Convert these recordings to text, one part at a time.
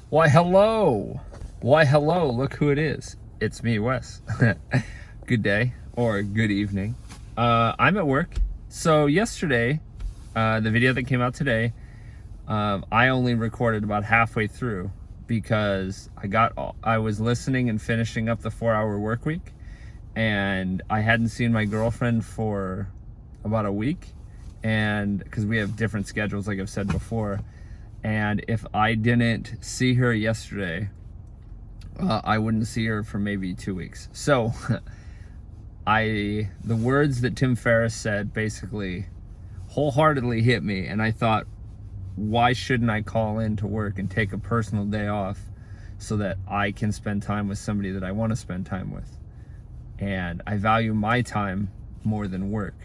Why, hello. Why, hello. Look who it is. It's me, Wes. Good day or good evening. I'm at work. So, yesterday, the video that came out today, I only recorded about halfway through because I was listening and finishing up the 4-hour work week, and I hadn't seen my girlfriend for about a week, and because we have different schedules, like I've said before. And if I didn't see her yesterday, I wouldn't see her for maybe 2 weeks. So the words that Tim Ferriss said basically wholeheartedly hit me, and I thought, why shouldn't I call in to work and take a personal day off so that I can spend time with somebody that I want to spend time with? And I value my time more than work.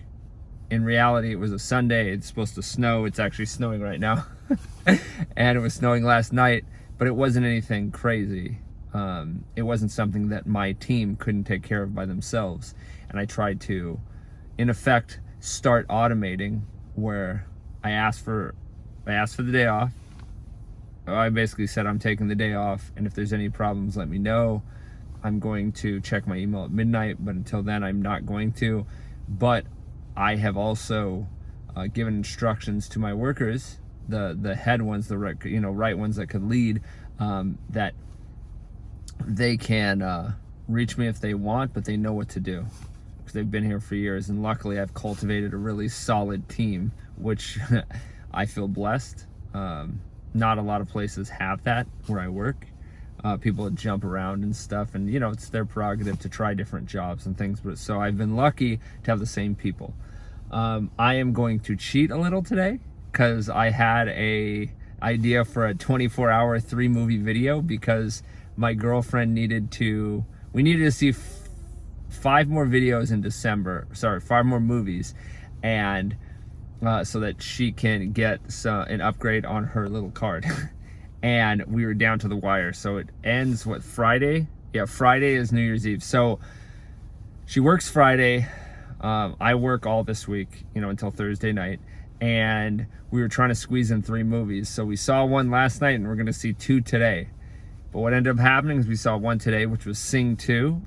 In reality, it was a Sunday. It's supposed to snow. It's actually snowing right now. And it was snowing last night, but it wasn't anything crazy. It wasn't something that my team couldn't take care of by themselves. And I tried to, in effect, start automating where I asked for the day off. I basically said I'm taking the day off, and if there's any problems, let me know. I'm going to check my email at midnight, but until then, I'm not going to. But I have also given instructions to my workers, the head ones, the right ones that could lead, that they can reach me if they want, but they know what to do because they've been here for years. And luckily, I've cultivated a really solid team, which I feel blessed. Not a lot of places have that where I work. People jump around and stuff, and it's their prerogative to try different jobs and things. But so I've been lucky to have the same people. I am going to cheat a little today because I had a idea for a 24-hour 3-movie video because my girlfriend needed to see 5 more videos in December. Sorry, 5 more movies, and so that she can get an upgrade on her little card. And we were down to the wire. So it ends, Friday? Yeah, Friday is New Year's Eve. So she works Friday. I work all this week, until Thursday night. And we were trying to squeeze in 3 movies. So we saw one last night, and we're going to see 2 today. But what ended up happening is we saw one today, which was Sing 2.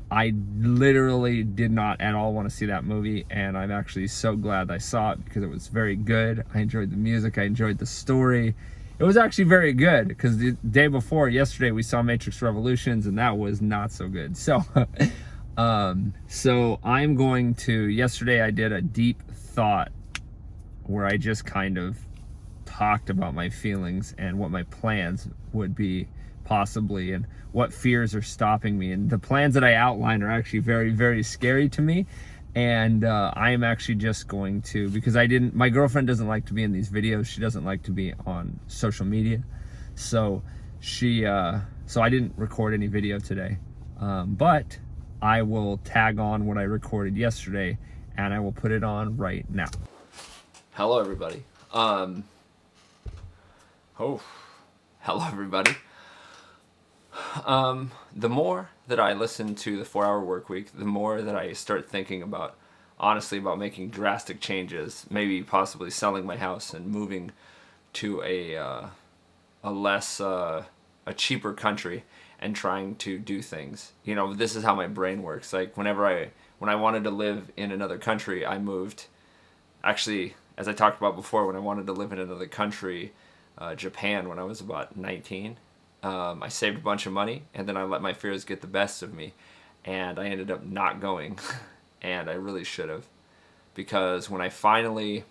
I literally did not at all want to see that movie, and I'm actually so glad I saw it because it was very good. I enjoyed the music. I enjoyed the story. It was actually very good because the day before, yesterday, we saw Matrix Revolutions, and that was not so good. So, so I'm going to, yesterday I did a deep thought where I just kind of talked about my feelings and what my plans would be possibly, and what fears are stopping me. And the plans that I outline are actually very, very scary to me. And I am actually just going to, because my girlfriend doesn't like to be in these videos. She doesn't like to be on social media. So so I didn't record any video today. But I will tag on what I recorded yesterday, and I will put it on right now. Hello, everybody. Hello, everybody. The more that I listen to the 4-hour work week, the more that I start thinking about making drastic changes, maybe possibly selling my house and moving to a cheaper country and trying to do things. This is how my brain works. Like when I wanted to live in another country, I moved. Actually, as I talked about before, when I wanted to live in another country, Japan, when I was about 19. I saved a bunch of money, and then I let my fears get the best of me, and I ended up not going, and I really should have, because when I finally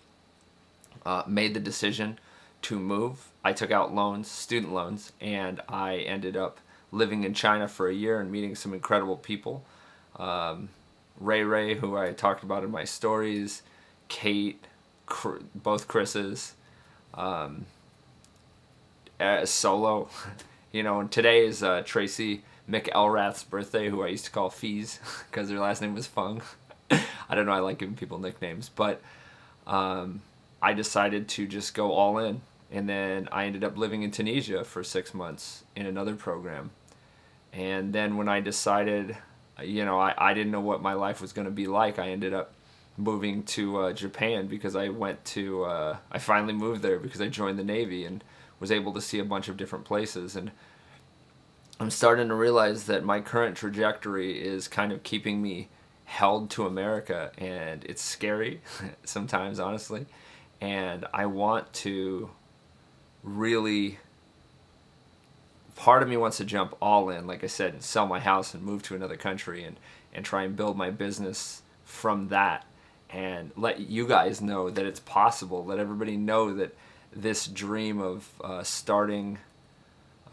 made the decision to move, I took out loans, student loans, and I ended up living in China for a year and meeting some incredible people. Ray, who I talked about in my stories, Kate, both Chris's, Solo. And today is Tracy McElrath's birthday, who I used to call Fees because her last name was Fung. I don't know, I like giving people nicknames, but I decided to just go all in. And then I ended up living in Tunisia for 6 months in another program. And then when I decided, I didn't know what my life was going to be like, I ended up moving to Japan because I finally moved there because I joined the Navy. And was able to see a bunch of different places. And I'm starting to realize that my current trajectory is kind of keeping me held to America, and it's scary sometimes, honestly. And I want to really, part of me wants to jump all in, like I said, and sell my house and move to another country and try and build my business from that, and let you guys know that it's possible. Let everybody know that this dream of starting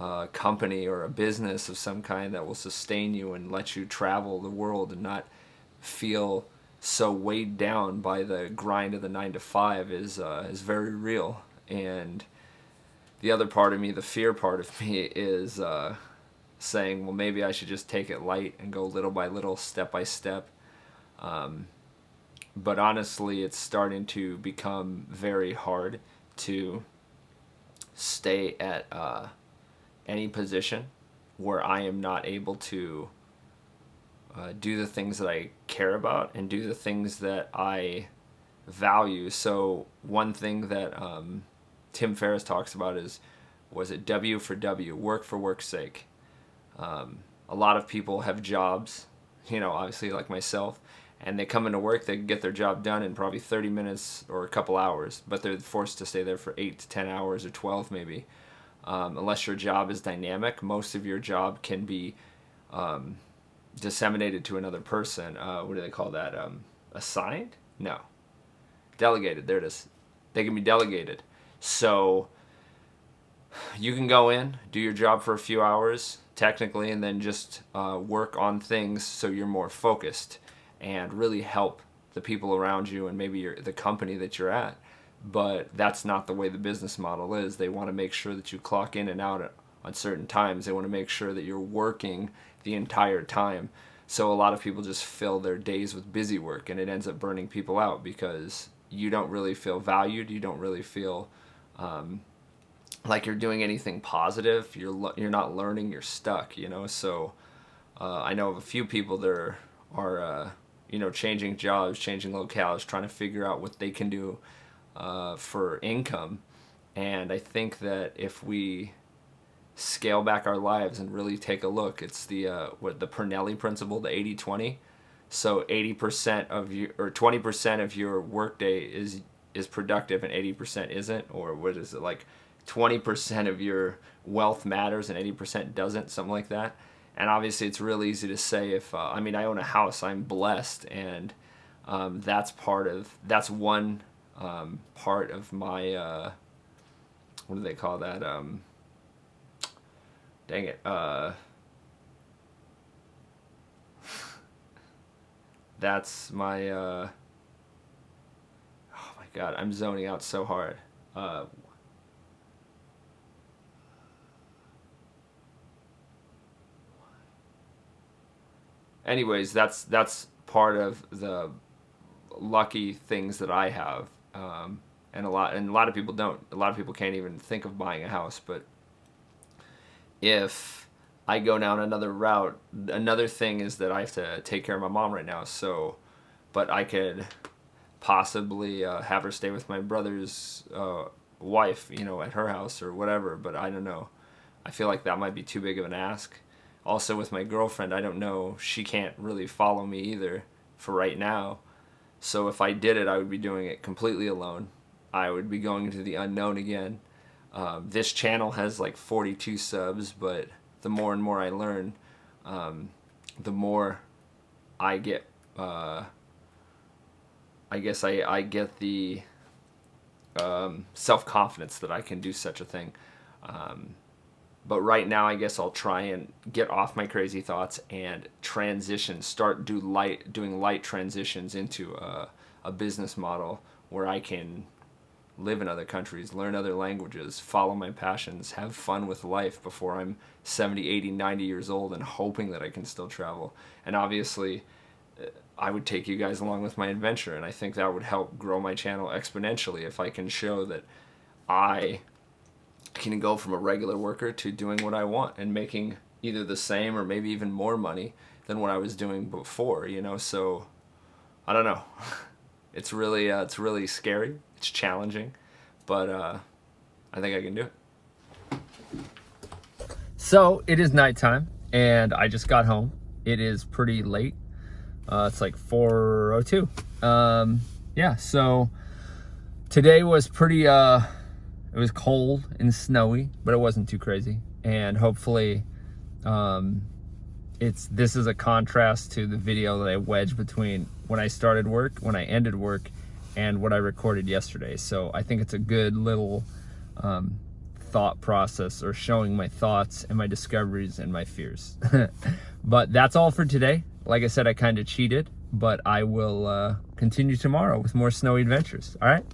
a company or a business of some kind that will sustain you and let you travel the world and not feel so weighed down by the grind of the 9 to 5 is very real. And the other part of me, the fear part of me, is saying, well, maybe I should just take it light and go little by little, step by step. But honestly, it's starting to become very hard to stay at any position where I am not able to do the things that I care about and do the things that I value. So one thing that Tim Ferriss talks about is, was it W for W, work for work's sake. A lot of people have jobs, obviously like myself, and they come into work, they get their job done in probably 30 minutes or a couple hours, but they're forced to stay there for 8 to 10 hours or 12 maybe. Unless your job is dynamic, most of your job can be disseminated to another person. What do they call that? Assigned? No. Delegated. There it is. They can be delegated. So you can go in, do your job for a few hours, technically, and then just work on things so you're more focused and really help the people around you and maybe the company that you're at. But that's not the way the business model is. They want to make sure that you clock in and out on certain times. They want to make sure that you're working the entire time. So a lot of people just fill their days with busy work, and it ends up burning people out because you don't really feel valued. You don't really feel like you're doing anything positive. You're not learning. You're stuck. So I know of a few people that are changing jobs, changing locales, trying to figure out what they can do for income. And I think that if we scale back our lives and really take a look, it's the Pernelli principle, the 80-20. So 80% of your, or 20% of your workday is productive and 80% isn't, or what is it, like 20% of your wealth matters and 80% doesn't, something like that. And obviously it's real easy to say if I own a house, I'm blessed, and that's one part of my what do they call that? Dang it. That's my oh my god, I'm zoning out so hard. Anyways, that's part of the lucky things that I have, and a lot of people don't. A lot of people can't even think of buying a house. But if I go down another route, another thing is that I have to take care of my mom right now. So, but I could possibly have her stay with my brother's wife, at her house or whatever. But I don't know. I feel like that might be too big of an ask. Also, with my girlfriend, I don't know. She can't really follow me either for right now. So if I did it, I would be doing it completely alone. I would be going into the unknown again. This channel has like 42 subs, but the more and more I learn, the more I get, I guess I get the self-confidence that I can do such a thing. But right now, I guess I'll try and get off my crazy thoughts and transition, doing light transitions into a business model where I can live in other countries, learn other languages, follow my passions, have fun with life before I'm 70, 80, 90 years old, and hoping that I can still travel. And obviously, I would take you guys along with my adventure, and I think that would help grow my channel exponentially if I can show that I can go from a regular worker to doing what I want and making either the same or maybe even more money than what I was doing before, so I don't know. It's really scary. It's challenging, but I think I can do it. So it is nighttime and I just got home. It is pretty late. It's like 4:02. Yeah, so today was pretty, it was cold and snowy, but it wasn't too crazy. And hopefully, this is a contrast to the video that I wedged between when I started work, when I ended work, and what I recorded yesterday. So I think it's a good little thought process, or showing my thoughts and my discoveries and my fears. But that's all for today. Like I said, I kind of cheated, but I will continue tomorrow with more snowy adventures. All right.